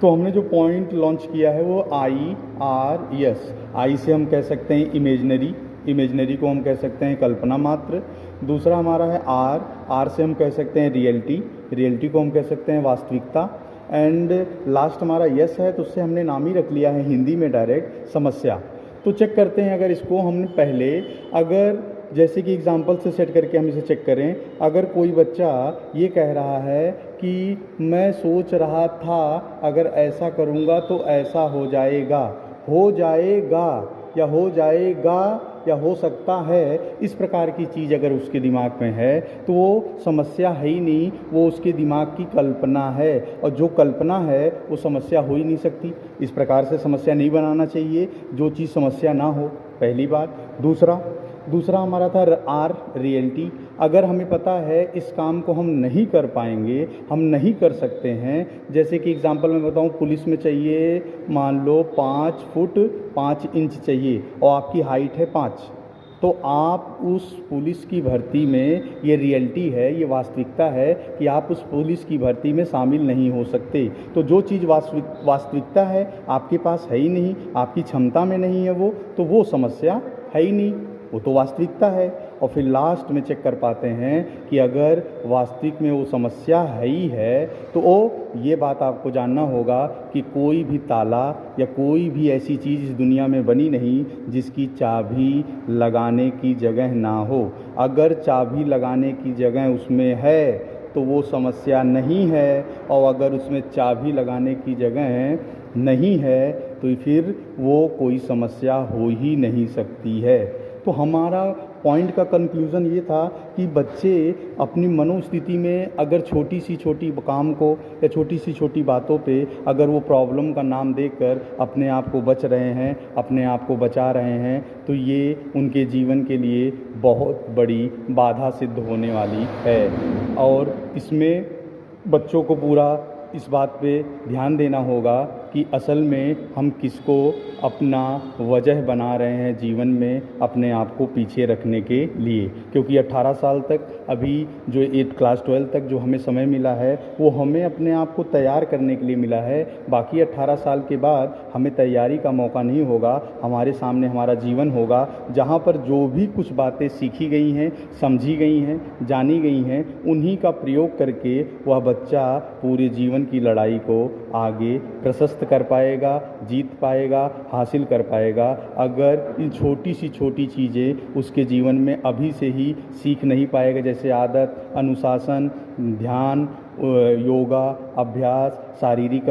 तो हमने जो पॉइंट लॉन्च किया है वो IRS। आई से हम कह सकते हैं इमेजनरी, इमेजनरी को हम कह सकते हैं कल्पना मात्र। दूसरा हमारा है आर से हम कह सकते हैं रियलिटी, रियलिटी को हम कह सकते हैं वास्तविकता। एंड लास्ट हमारा यस है, तो उससे हमने नाम ही रख लिया है हिंदी में डायरेक्ट समस्या। तो चेक करते हैं, अगर इसको हमने पहले, अगर जैसे कि एग्जांपल से सेट करके हम इसे चेक करें। अगर कोई बच्चा ये कह रहा है कि मैं सोच रहा था अगर ऐसा करूँगा तो ऐसा हो जाएगा, हो जाएगा या हो जाएगा या हो सकता है, इस प्रकार की चीज़ अगर उसके दिमाग में है तो वो समस्या है ही नहीं, वो उसके दिमाग की कल्पना है, और जो कल्पना है वो समस्या हो ही नहीं सकती। इस प्रकार से समस्या नहीं बनाना चाहिए, जो चीज़ समस्या ना हो, पहली बात। दूसरा हमारा था आर रियलिटी। अगर हमें पता है इस काम को हम नहीं कर पाएंगे, हम नहीं कर सकते हैं, जैसे कि एग्जांपल मैं बताऊं, पुलिस में चाहिए मान लो 5 फुट 5 इंच चाहिए और आपकी हाइट है 5, तो आप उस पुलिस की भर्ती में, ये रियलिटी है, ये वास्तविकता है कि आप उस पुलिस की भर्ती में शामिल नहीं हो सकते। तो जो चीज़ वास्तविकता है आपके पास है ही नहीं, आपकी क्षमता में नहीं है तो वो समस्या है ही नहीं, वो तो वास्तविकता है। और फिर लास्ट में चेक कर पाते हैं कि अगर वास्तविक में वो समस्या है ही है, तो ये बात आपको जानना होगा कि कोई भी ताला या कोई भी ऐसी चीज़ इस दुनिया में बनी नहीं जिसकी चाबी लगाने की जगह ना हो। अगर चाबी लगाने की जगह उसमें है तो वो समस्या नहीं है, और अगर उसमें चाबी लगाने की जगह नहीं है तो फिर वो कोई समस्या हो ही नहीं सकती है। तो हमारा पॉइंट का कंक्लूज़न ये था कि बच्चे अपनी मनोस्थिति में अगर छोटी सी छोटी काम को या छोटी सी छोटी बातों पे अगर वो प्रॉब्लम का नाम देकर अपने आप को बच रहे हैं, अपने आप को बचा रहे हैं, तो ये उनके जीवन के लिए बहुत बड़ी बाधा सिद्ध होने वाली है। और इसमें बच्चों को पूरा इस बात पे ध्यान देना होगा कि असल में हम किसको अपना वजह बना रहे हैं जीवन में, अपने आप को पीछे रखने के लिए। क्योंकि 18 साल तक, अभी जो 8 क्लास 12 तक जो हमें समय मिला है वो हमें अपने आप को तैयार करने के लिए मिला है। बाकी 18 साल के बाद हमें तैयारी का मौका नहीं होगा, हमारे सामने हमारा जीवन होगा, जहाँ पर जो भी कुछ बातें सीखी गई हैं, समझी गई हैं, जानी गई हैं, उन्हीं का प्रयोग करके वह बच्चा पूरे जीवन की लड़ाई को आगे प्रशस्त कर पाएगा, जीत पाएगा, हासिल कर पाएगा। अगर इन छोटी सी छोटी चीज़ें उसके जीवन में अभी से ही सीख नहीं पाएगा, जैसे आदत, अनुशासन, ध्यान, योगा, अभ्यास, शारीरिक